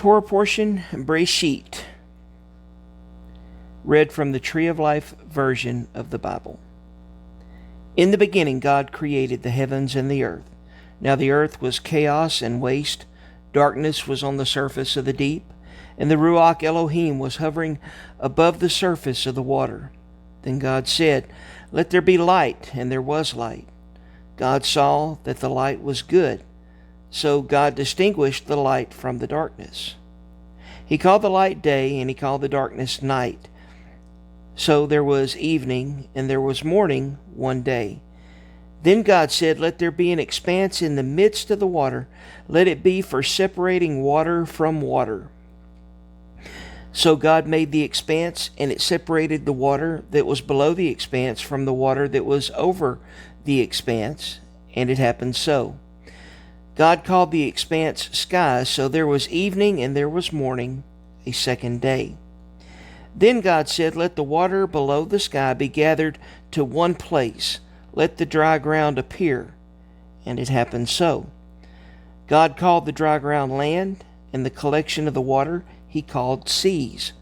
Torah portion, Breshit, read from the Tree of Life version of the Bible. In the beginning, God created the heavens and the earth. Now the earth was chaos and waste. Darkness was on the surface of the deep, and the Ruach Elohim was hovering above the surface of the water. Then God said, "Let there be light," and there was light. God saw that the light was good. So God distinguished the light from the darkness. He called the light day, and he called the darkness night. So there was evening, and there was morning one day. Then God said, "Let there be an expanse in the midst of the water. Let it be for separating water from water." So God made the expanse, and it separated the water that was below the expanse from the water that was over the expanse, and it happened so. God called the expanse sky, so there was evening and there was morning, a second day. Then God said, "Let the water below the sky be gathered to one place. Let the dry ground appear." And it happened so. God called the dry ground land, and the collection of the water he called seas.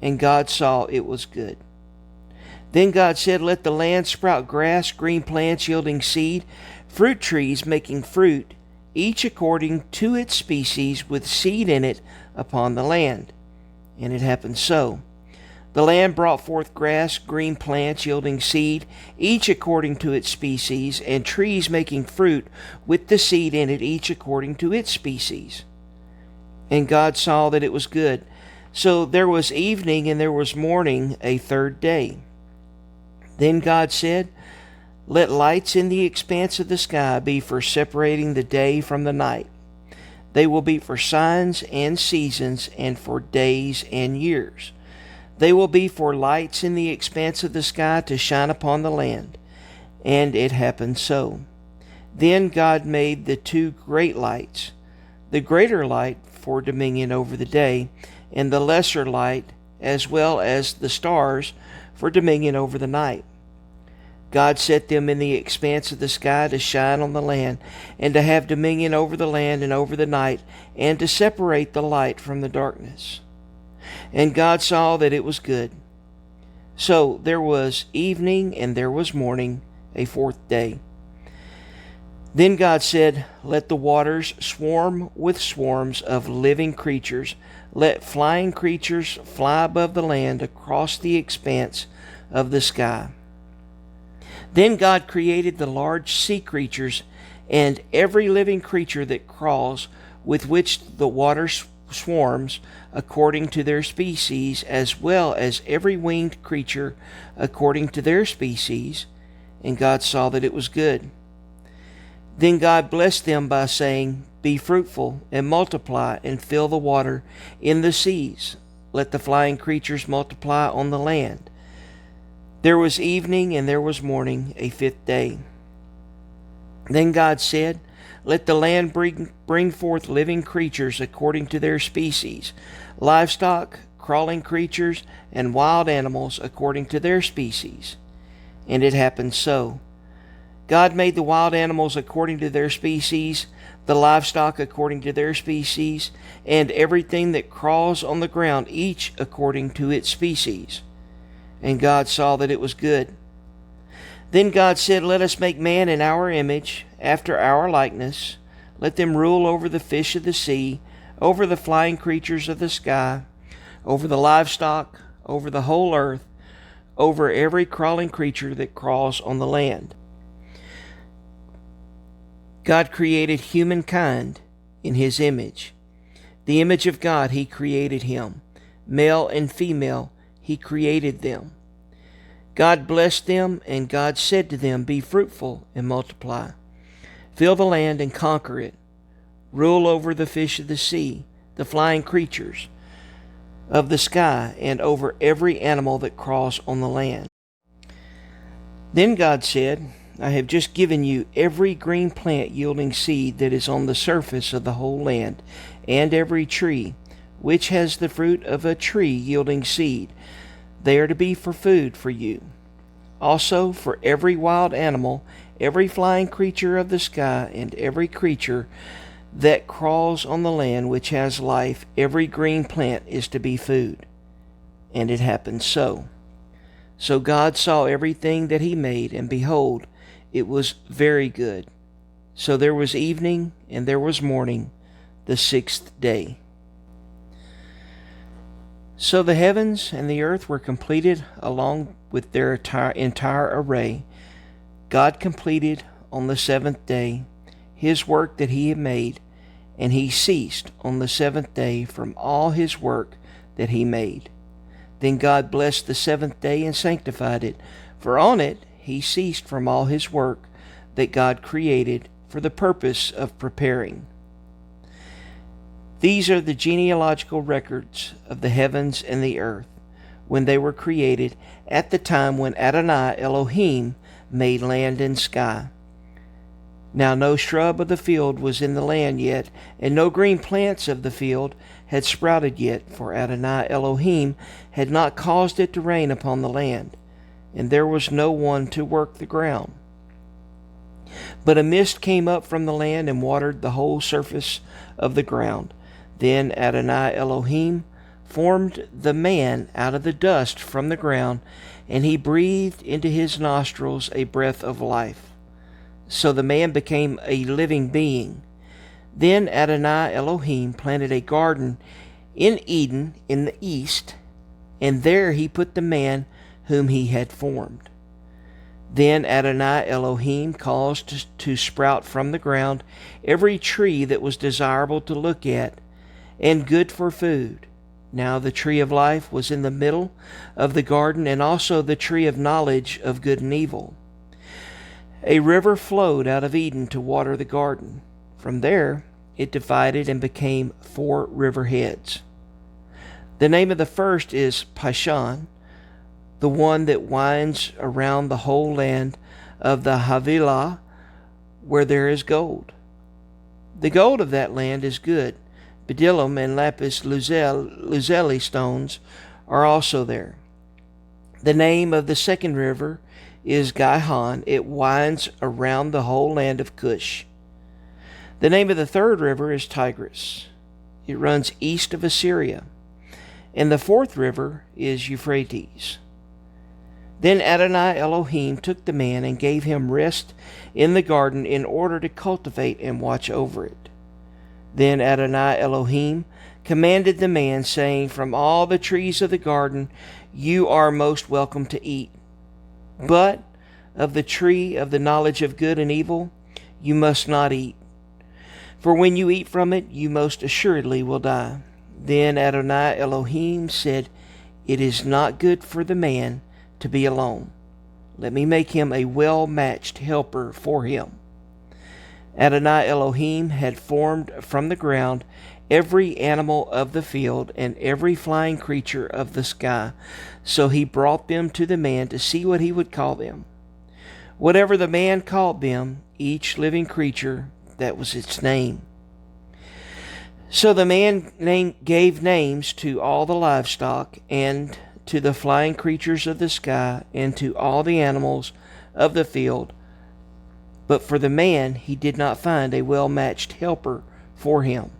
And God saw it was good. Then God said, "Let the land sprout grass, green plants yielding seed, fruit trees making fruit, each according to its species, with seed in it upon the land." And it happened so. The land brought forth grass, green plants yielding seed, each according to its species, and trees making fruit with the seed in it, each according to its species. And God saw that it was good. So there was evening and there was morning, a third day. Then God said, "Let lights in the expanse of the sky be for separating the day from the night. They will be for signs and seasons and for days and years. They will be for lights in the expanse of the sky to shine upon the land." And it happened so. Then God made the two great lights, the greater light for dominion over the day, and the lesser light, as well as the stars, for dominion over the night. God set them in the expanse of the sky to shine on the land, and to have dominion over the land and over the night, and to separate the light from the darkness. And God saw that it was good. So there was evening and there was morning, a fourth day. Then God said, "Let the waters swarm with swarms of living creatures. Let flying creatures fly above the land across the expanse of the sky." Then God created the large sea creatures and every living creature that crawls, with which the water swarms, according to their species, as well as every winged creature according to their species. And God saw that it was good. Then God blessed them by saying, "Be fruitful and multiply and fill the water in the seas. Let the flying creatures multiply on the land." There was evening and there was morning, a fifth day. Then God said, "Let the land bring forth living creatures according to their species, livestock, crawling creatures, and wild animals according to their species." And it happened so. God made the wild animals according to their species, the livestock according to their species, and everything that crawls on the ground, each according to its species. And God saw that it was good. Then God said, "Let us make man in our image, after our likeness. Let them rule over the fish of the sea, over the flying creatures of the sky, over the livestock, over the whole earth, over every crawling creature that crawls on the land." God created humankind in his image. The image of God he created him. Male and female he created them. God blessed them, and God said to them, "Be fruitful and multiply. Fill the land and conquer it. Rule over the fish of the sea, the flying creatures of the sky, and over every animal that crawls on the land." Then God said, "I have just given you every green plant yielding seed that is on the surface of the whole land, and every tree, which has the fruit of a tree yielding seed. They are to be for food for you. Also for every wild animal, every flying creature of the sky, and every creature that crawls on the land which has life, every green plant is to be food. And it happened so. So God saw everything that he made, and behold, it was very good. So there was evening, and there was morning, the sixth day. So the heavens and the earth were completed along with their entire array. God completed on the seventh day his work that he had made, and he ceased on the seventh day from all his work that he made. Then God blessed the seventh day and sanctified it, for on it he ceased from all his work that God created for the purpose of preparing. These are the genealogical records of the heavens and the earth when they were created, at the time when Adonai Elohim made land and sky. Now no shrub of the field was in the land yet, and no green plants of the field had sprouted yet, for Adonai Elohim had not caused it to rain upon the land, and there was no one to work the ground. But a mist came up from the land and watered the whole surface of the ground. Then Adonai Elohim formed the man out of the dust from the ground, and he breathed into his nostrils a breath of life. So the man became a living being. Then Adonai Elohim planted a garden in Eden in the east, and there he put the man whom he had formed. Then Adonai Elohim caused to sprout from the ground every tree that was desirable to look at and good for food. Now the tree of life was in the middle of the garden, and also the tree of knowledge of good and evil. A river flowed out of Eden to water the garden. From there it divided and became 4 river heads. The name of the first is Pishon, the one that winds around the whole land of the Havilah, where there is gold. The gold of that land is good. Bdellium and lapis lazuli stones are also there. The name of the second river is Gihon. It winds around the whole land of Cush. The name of the third river is Tigris. It runs east of Assyria. And the fourth river is Euphrates. Then Adonai Elohim took the man and gave him rest in the garden in order to cultivate and watch over it. Then Adonai Elohim commanded the man, saying, From all the trees of the garden you are most welcome to eat. But of the tree of the knowledge of good and evil you must not eat. For when you eat from it, you most assuredly will die. Then Adonai Elohim said, It is not good for the man to be alone. Let me make him a well-matched helper for him. Adonai Elohim had formed from the ground every animal of the field and every flying creature of the sky. So he brought them to the man to see what he would call them. Whatever the man called them, each living creature, that was its name. So the man gave names to all the livestock, and to the flying creatures of the sky, and to all the animals of the field. But for the man he did not find a well-matched helper for him.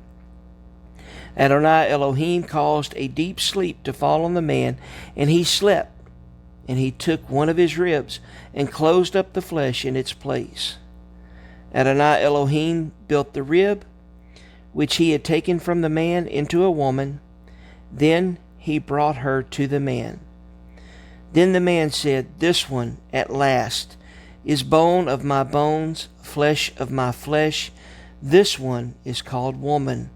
Adonai Elohim caused a deep sleep to fall on the man, and he slept. And he took one of his ribs and closed up the flesh in its place. Adonai Elohim built the rib which he had taken from the man into a woman. Then he brought her to the man. Then the man said, This one, at last, is bone of my bones, flesh of my flesh. This one is called woman,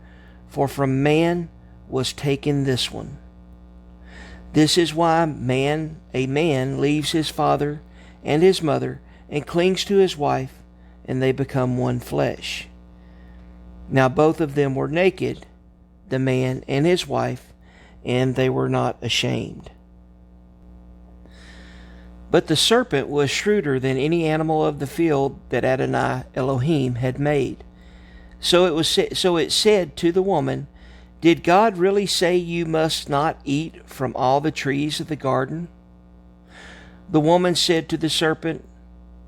for from man was taken this one. This is why a man leaves his father and his mother and clings to his wife, and they become one flesh. Now both of them were naked, the man and his wife, and they were not ashamed. But the serpent was shrewder than any animal of the field that Adonai Elohim had made. So it said to the woman, Did God really say you must not eat from all the trees of the garden? The woman said to the serpent,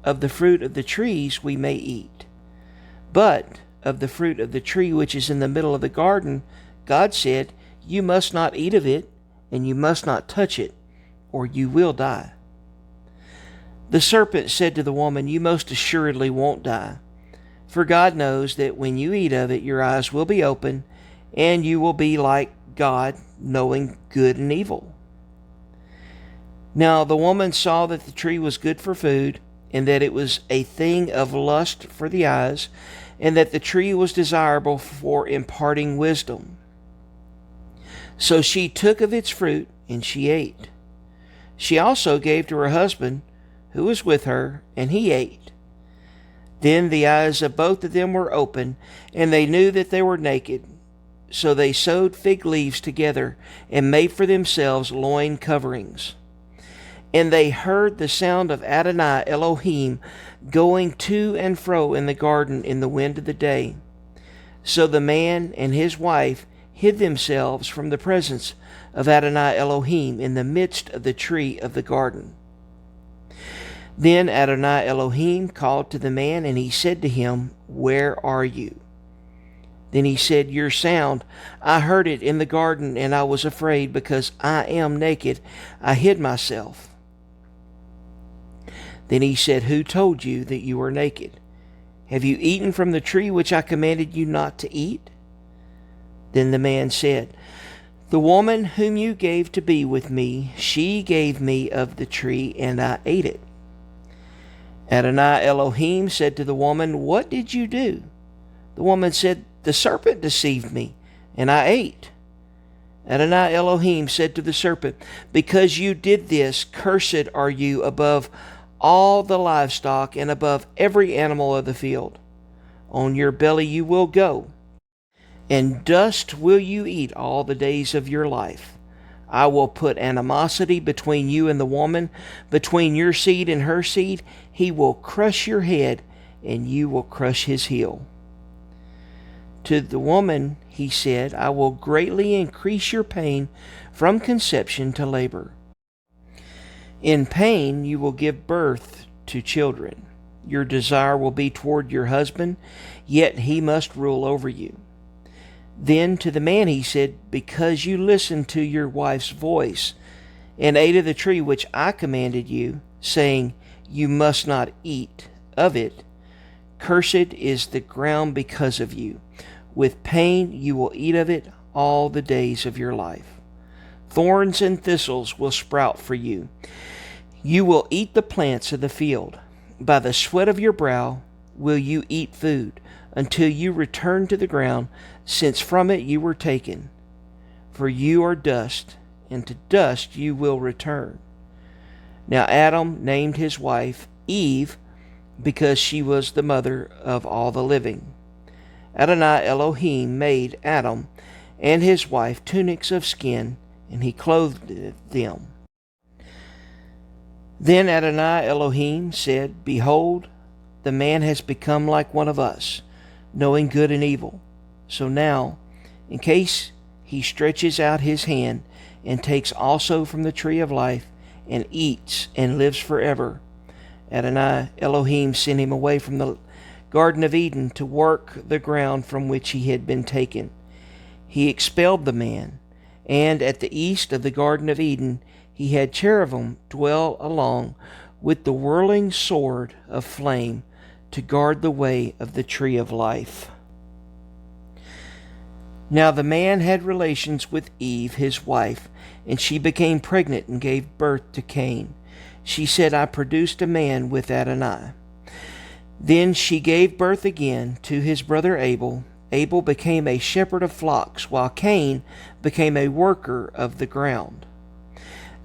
Of the fruit of the trees we may eat, but of the fruit of the tree which is in the middle of the garden, God said, You must not eat of it, and you must not touch it, or you will die. The serpent said to the woman, You most assuredly won't die. For God knows that when you eat of it, your eyes will be open, and you will be like God, knowing good and evil. Now the woman saw that the tree was good for food, and that it was a thing of lust for the eyes, and that the tree was desirable for imparting wisdom. So she took of its fruit, and she ate. She also gave to her husband, who was with her, and he ate. Then the eyes of both of them were open, and they knew that they were naked. So they sewed fig leaves together, and made for themselves loin coverings. And they heard the sound of Adonai Elohim going to and fro in the garden in the wind of the day. So the man and his wife hid themselves from the presence of Adonai Elohim in the midst of the tree of the garden. Then Adonai Elohim called to the man, and he said to him, Where are you? Then he said, Your sound, I heard it in the garden, and I was afraid, because I am naked. I hid myself. Then he said, Who told you that you were naked? Have you eaten from the tree which I commanded you not to eat? Then the man said, The woman whom you gave to be with me, she gave me of the tree, and I ate it. Adonai Elohim said to the woman, What did you do? The woman said, The serpent deceived me, and I ate. Adonai Elohim said to the serpent, Because you did this, cursed are you above all the livestock and above every animal of the field. On your belly you will go, and dust will you eat all the days of your life. I will put animosity between you and the woman, between your seed and her seed. He will crush your head, and you will crush his heel. To the woman he said, I will greatly increase your pain from conception to labor. In pain you will give birth to children. Your desire will be toward your husband, yet he must rule over you. Then to the man he said, Because you listened to your wife's voice, and ate of the tree which I commanded you, saying, You must not eat of it, cursed is the ground because of you. With pain you will eat of it all the days of your life. Thorns and thistles will sprout for you. You will eat the plants of the field. By the sweat of your brow will you eat food, until you return to the ground, since from it you were taken. For you are dust, and to dust you will return. Now Adam named his wife Eve, because she was the mother of all the living. Adonai Elohim made Adam and his wife tunics of skin, and he clothed them. Then Adonai Elohim said, Behold, the man has become like one of us, knowing good and evil. So now, in case he stretches out his hand and takes also from the tree of life and eats and lives forever, Adonai Elohim sent him away from the Garden of Eden to work the ground from which he had been taken. He expelled the man, and at the east of the Garden of Eden he had cherubim dwell along with the whirling sword of flame to guard the way of the tree of life. Now the man had relations with Eve, his wife, and she became pregnant and gave birth to Cain. She said, I produced a man with Adonai. Then she gave birth again to his brother Abel. Abel became a shepherd of flocks, while Cain became a worker of the ground.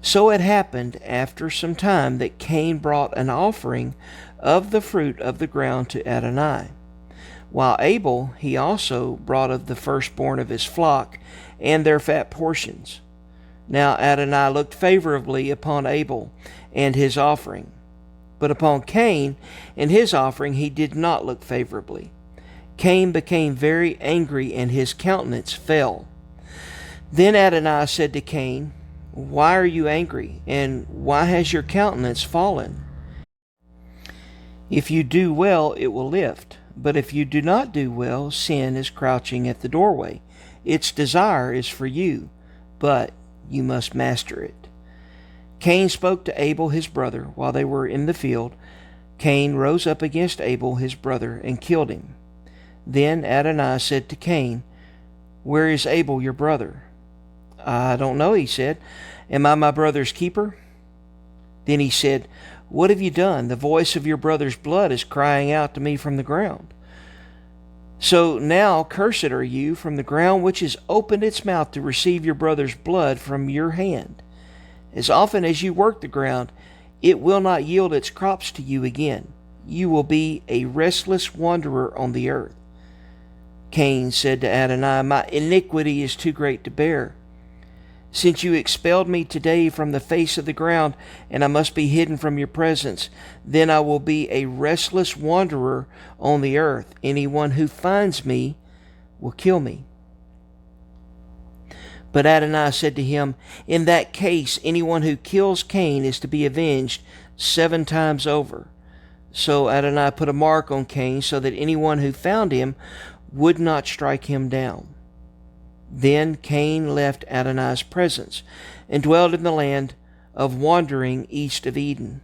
So it happened after some time that Cain brought an offering of the fruit of the ground to Adonai, while Abel he also brought of the firstborn of his flock and their fat portions. Now Adonai looked favorably upon Abel and his offering, but upon Cain and his offering he did not look favorably. Cain became very angry, and his countenance fell. Then Adonai said to Cain, Why are you angry, and why has your countenance fallen? If you do well, it will lift, But if you do not do well, sin is crouching at the doorway. Its desire is for you, but you must master it. Cain spoke to Abel his brother while they were in the field. Cain rose up against Abel his brother and killed him. Then Adonai said to Cain, "Where is Abel your brother?" "I don't know," he said. "Am I my brother's keeper?" Then he said, "What have you done? The voice of your brother's blood is crying out to me from the ground. So now cursed are you from the ground which has opened its mouth to receive your brother's blood from your hand. As often as you work the ground, it will not yield its crops to you again. You will be a restless wanderer on the earth." Cain said to Adonai, "My iniquity is too great to bear. Since you expelled me today from the face of the ground, and I must be hidden from your presence, then I will be a restless wanderer on the earth. Anyone who finds me will kill me." But Adonai said to him, "In that case, anyone who kills Cain is to be avenged 7 times over." So Adonai put a mark on Cain so that anyone who found him would not strike him down. Then Cain left Adonai's presence and dwelled in the land of wandering east of Eden.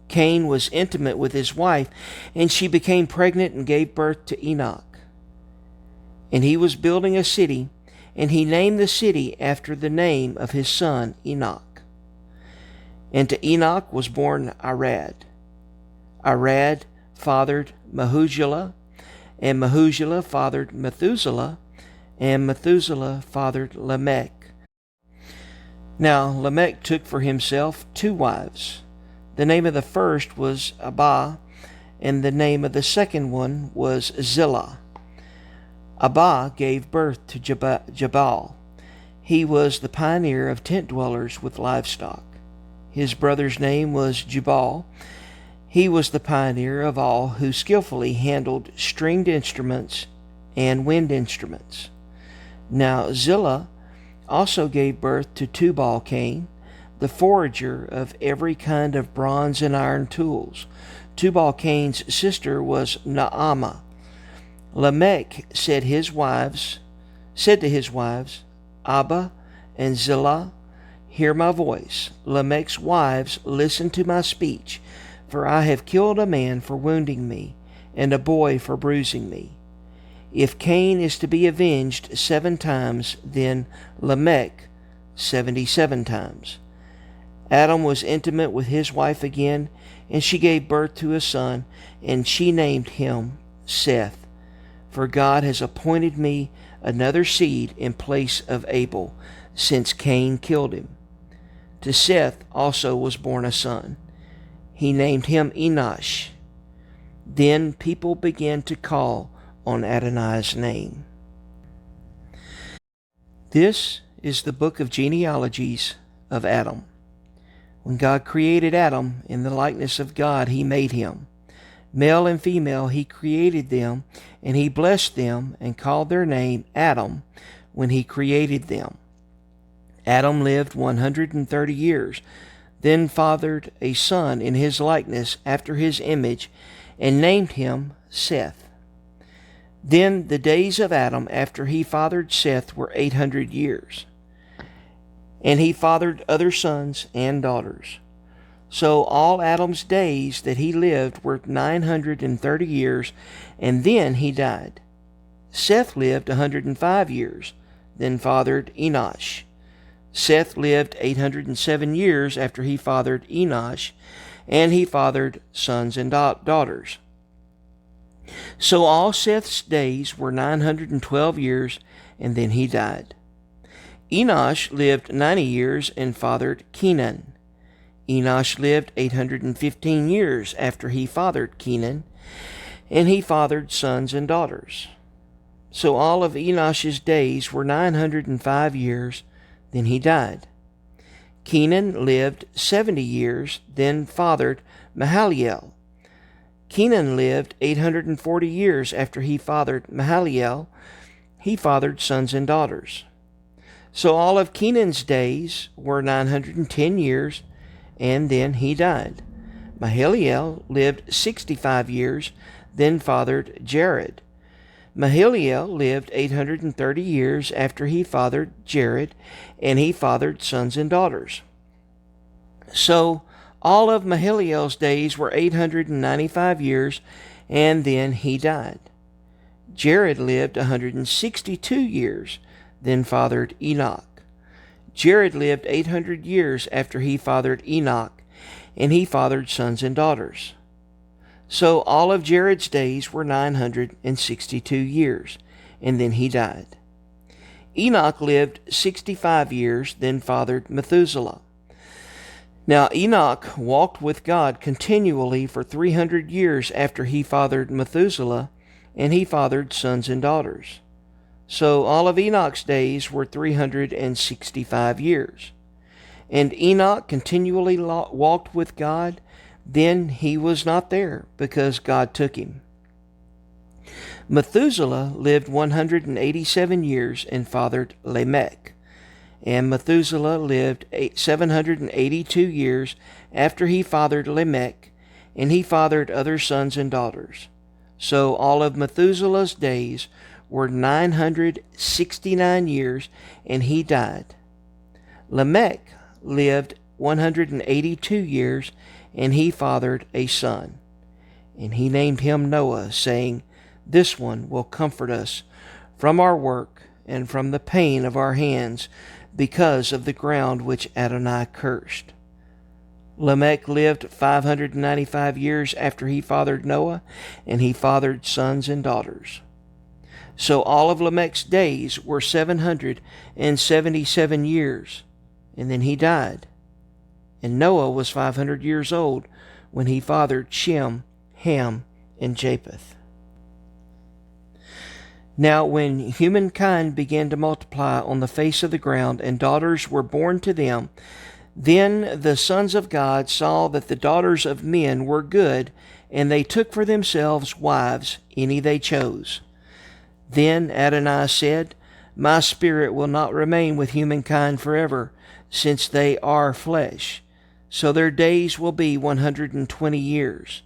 Cain was intimate with his wife, and she became pregnant and gave birth to Enoch. And he was building a city, and he named the city after the name of his son Enoch. And to Enoch was born Arad. Arad fathered Mehujael, and Mehujael fathered Methuselah, and Methuselah fathered Lamech. Now Lamech took for himself 2 wives. The name of the first was Abba, and the name of the second one was Zillah. Abba gave birth to Jabal. He was the pioneer of tent dwellers with livestock. His brother's name was Jubal. He was the pioneer of all who skillfully handled stringed instruments and wind instruments. Now Zillah also gave birth to Tubal-Cain, the forager of every kind of bronze and iron tools. Tubal-Cain's sister was Naamah. Lamech said to his wives, Abba and Zillah, "Hear my voice. Lamech's wives, listen to my speech. For I have killed a man for wounding me, and a boy for bruising me. If Cain is to be avenged 7 times, then Lamech 77 times. Adam was intimate with his wife again, and she gave birth to a son, and she named him Seth. For God has appointed me another seed in place of Abel, since Cain killed him. To Seth also was born a son. He named him Enosh. Then people began to call on Adonai's name." This is the book of genealogies of Adam. When God created Adam, in the likeness of God he made him. Male and female he created them, and he blessed them and called their name Adam when he created them. Adam lived 130 years, then fathered a son in his likeness after his image, and named him Seth. Then the days of Adam after he fathered Seth were 800 years. And he fathered other sons and daughters. So all Adam's days that he lived were 930 years, and then he died. Seth lived 105 years, then fathered Enosh. Seth lived 807 years after he fathered Enosh, and he fathered sons and daughters. So all Seth's days were 912 years, and then he died. Enosh lived 90 years and fathered Kenan. Enosh lived 815 years after he fathered Kenan, and he fathered sons and daughters. So all of Enosh's days were 905 years, then he died. Kenan lived 70 years, then fathered Mahalalel. Kenan lived 840 years after he fathered Mahalalel. He fathered sons and daughters. So all of Kenan's days were 910 years, and then he died. Mahalalel lived 65 years, then fathered Jared. Mahalalel lived 830 years after he fathered Jared, and he fathered sons and daughters. So all of Mahalalel's days were 895 years, and then he died. Jared lived 162 years, then fathered Enoch. Jared lived 800 years after he fathered Enoch, and he fathered sons and daughters. So all of Jared's days were 962 years, and then he died. Enoch lived 65 years, then fathered Methuselah. Now Enoch walked with God continually for 300 years after he fathered Methuselah, and he fathered sons and daughters. So all of Enoch's days were 365 years. And Enoch continually walked with God. Then he was not there, because God took him. Methuselah lived 187 years and fathered Lamech. And Methuselah lived 782 years after he fathered Lamech, and he fathered other sons and daughters. So all of Methuselah's days were 969 years, and he died. Lamech lived 182 years, and he fathered a son. And he named him Noah, saying, "This one will comfort us from our work and from the pain of our hands, because of the ground which Adonai cursed." Lamech lived 595 years after he fathered Noah, and he fathered sons and daughters. So all of Lamech's days were 777 years, and then he died. And Noah was 500 years old when he fathered Shem, Ham, and Japheth. Now when humankind began to multiply on the face of the ground, and daughters were born to them, then the sons of God saw that the daughters of men were good, and they took for themselves wives, any they chose. Then Adonai said, "My spirit will not remain with humankind forever, since they are flesh. So their days will be 120 years.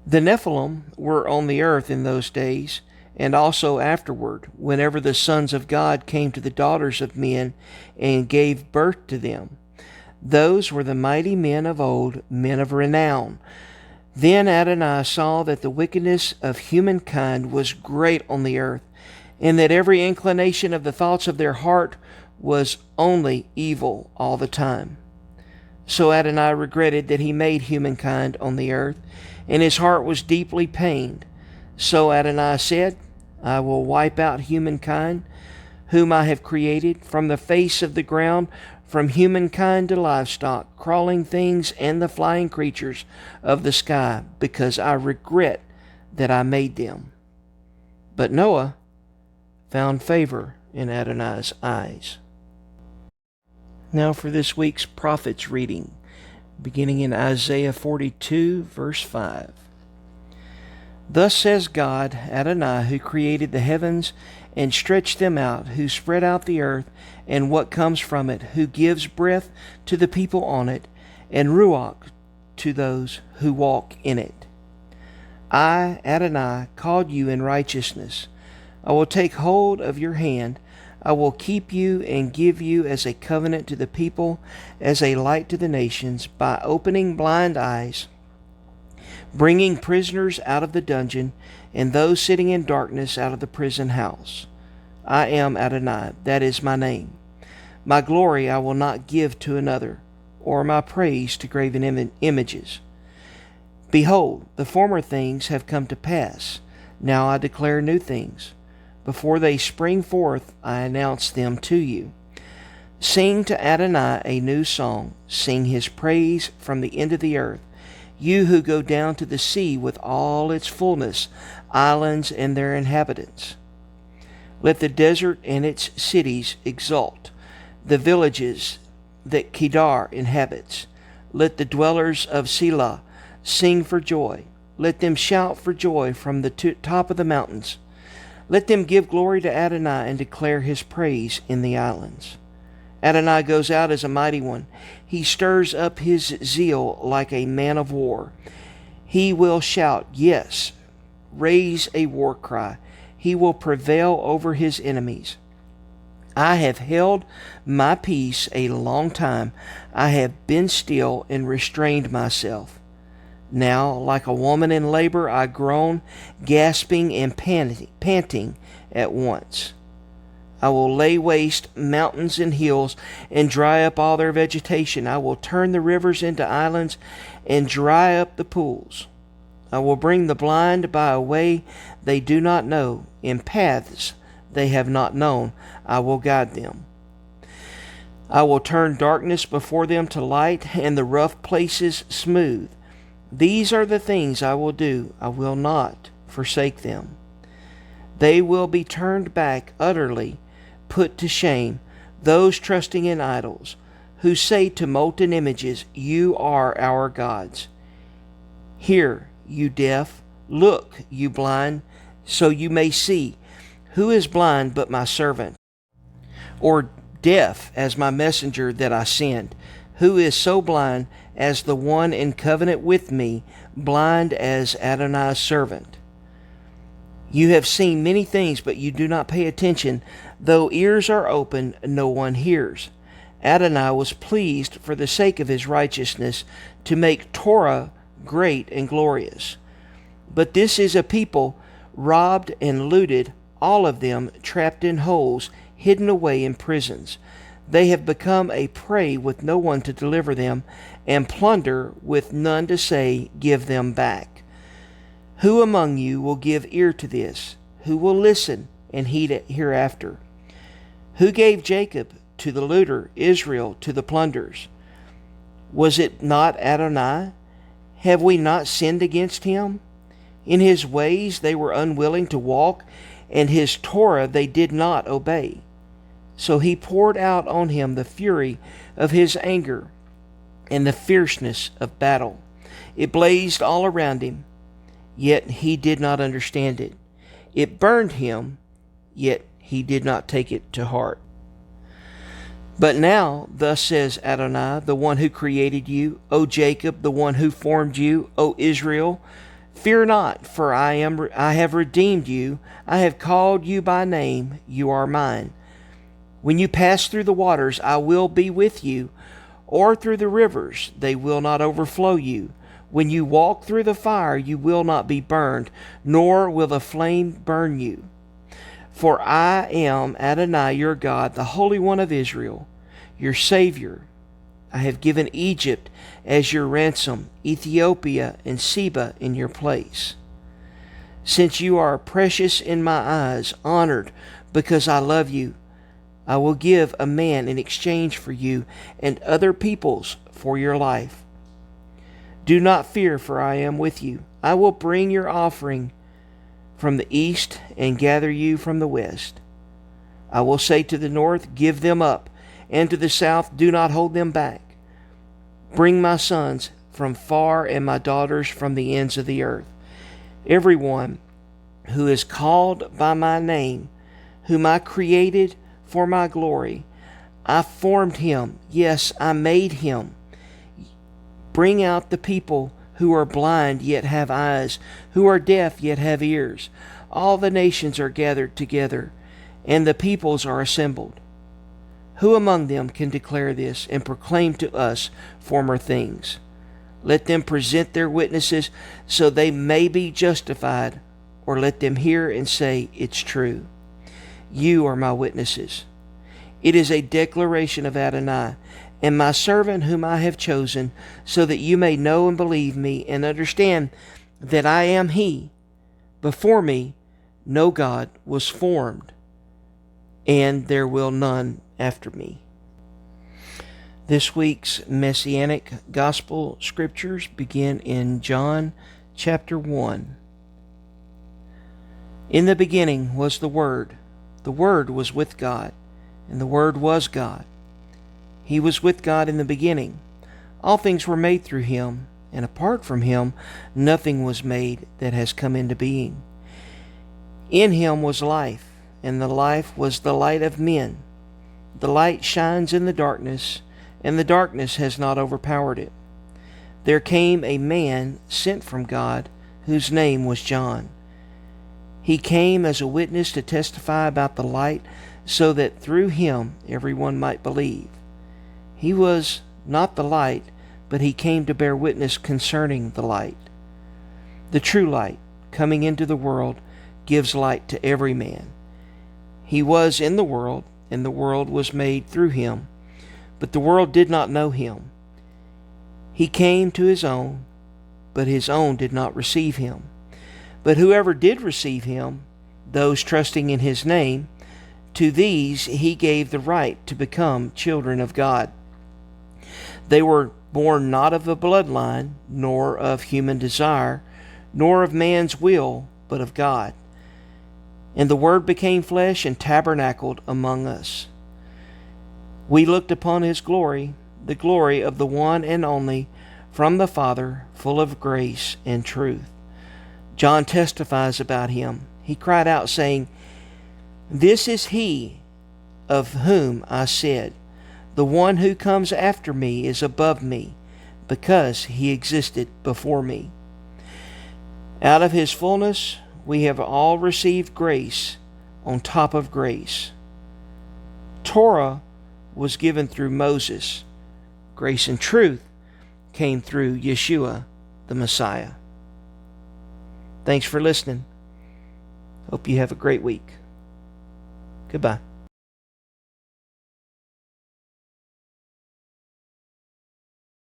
The Nephilim were on the earth in those days, and also afterward, whenever the sons of God came to the daughters of men and gave birth to them. Those were the mighty men of old, men of renown. Then Adonai saw that the wickedness of humankind was great on the earth, and that every inclination of the thoughts of their heart was only evil all the time. So Adonai regretted that he made humankind on the earth, and his heart was deeply pained. So Adonai said, I will wipe out humankind, whom I have created, from the face of the ground, from humankind to livestock, crawling things, and the flying creatures of the sky, because I regret that I made them. But Noah found favor in Adonai's eyes. Now for this week's prophet's reading, beginning in Isaiah 42, verse 5. Thus says God, Adonai, who created the heavens and stretched them out, who spread out the earth and what comes from it, who gives breath to the people on it, and ruach to those who walk in it. I, Adonai, called you in righteousness. I will take hold of your hand. I will keep you and give you as a covenant to the people, as a light to the nations, by opening blind eyes, bringing prisoners out of the dungeon, and those sitting in darkness out of the prison house. I am Adonai, that is my name. My glory I will not give to another, or my praise to graven images. Behold, the former things have come to pass. Now I declare new things. Before they spring forth, I announce them to you. Sing to Adonai a new song. Sing his praise from the end of the earth. You who go down to the sea with all its fullness, islands and their inhabitants. Let the desert and its cities exult, the villages that Kedar inhabits. Let the dwellers of Selah sing for joy. Let them shout for joy from the top of the mountains. Let them give glory to Adonai and declare his praise in the islands. Adonai goes out as a mighty one. He stirs up his zeal like a man of war. He will shout, yes, raise a war cry. He will prevail over his enemies. I have held my peace a long time. I have been still and restrained myself. Now, like a woman in labor, I groan, gasping and panting at once. I will lay waste mountains and hills and dry up all their vegetation. I will turn the rivers into islands and dry up the pools. I will bring the blind by a way they do not know, in paths they have not known. I will guide them. I will turn darkness before them to light, and the rough places smooth. These are the things I will do. I will not forsake them. They will be turned back utterly, put to shame, those trusting in idols, who say to molten images, you are our gods. Hear, you deaf, look, you blind, so you may see. Who is blind but my servant, or deaf as my messenger that I send? Who is so blind as the one in covenant with me, blind as Adonai's servant? You have seen many things, but you do not pay attention. Though ears are open, no one hears. Adonai was pleased for the sake of his righteousness to make Torah great and glorious. But this is a people robbed and looted, all of them trapped in holes, hidden away in prisons. They have become a prey with no one to deliver them, and plunder with none to say, give them back. Who among you will give ear to this? Who will listen and heed it hereafter? Who gave Jacob to the looter, Israel to the plunderers? Was it not Adonai? Have we not sinned against him? In his ways they were unwilling to walk, and his Torah they did not obey. So he poured out on him the fury of his anger and the fierceness of battle. It blazed all around him, yet he did not understand it. It burned him, yet he did not take it to heart. But now, thus says Adonai, the one who created you, O Jacob, the one who formed you, O Israel, fear not, for I have redeemed you. I have called you by name. You are mine. When you pass through the waters, I will be with you, or through the rivers, they will not overflow you. When you walk through the fire, you will not be burned, nor will the flame burn you. For I am Adonai your God, the Holy One of Israel, your Savior. I have given Egypt as your ransom, Ethiopia and Seba in your place. Since you are precious in my eyes, honored because I love you, I will give a man in exchange for you and other peoples for your life. Do not fear, for I am with you. I will bring your offering from the east and gather you from the west. I will say to the north, give them up, and to the south, do not hold them back. Bring my sons from far and my daughters from the ends of the earth. Everyone who is called by my name, whom I created for my glory, I formed him. Yes, I made him. Bring out the people who are blind yet have eyes, who are deaf yet have ears. All the nations are gathered together, and the peoples are assembled. Who among them can declare this and proclaim to us former things? Let them present their witnesses so they may be justified, or let them hear and say, it's true. You are my witnesses. It is a declaration of Adonai, and my servant whom I have chosen, so that you may know and believe me and understand that I am he. Before me no God was formed, and there will none after me. This week's Messianic Gospel Scriptures begin in John chapter 1. In the beginning was the Word. The Word was with God, and the Word was God. He was with God in the beginning. All things were made through him, and apart from him nothing was made that has come into being. In him was life, and the life was the light of men. The light shines in the darkness, and the darkness has not overpowered it. there came a man sent from God, whose name was John. He came as a witness to testify about the light, so that through him everyone might believe. He was not the light, but he came to bear witness concerning the light. The true light, coming into the world, gives light to every man. He was in the world, and the world was made through him, but the world did not know him. He came to his own, but his own did not receive him. But whoever did receive him, those trusting in his name, to these he gave the right to become children of God. They were born not of a bloodline, nor of human desire, nor of man's will, but of God. And the Word became flesh and tabernacled among us. We looked upon his glory, the glory of the one and only from the Father, full of grace and truth. John testifies about him. He cried out, saying, "This is he of whom I said, 'The one who comes after me is above me, because he existed before me.'" Out of his fullness we have all received grace on top of grace. Torah was given through Moses. Grace and truth came through Yeshua, the Messiah. Thanks for listening. Hope you have a great week. Goodbye.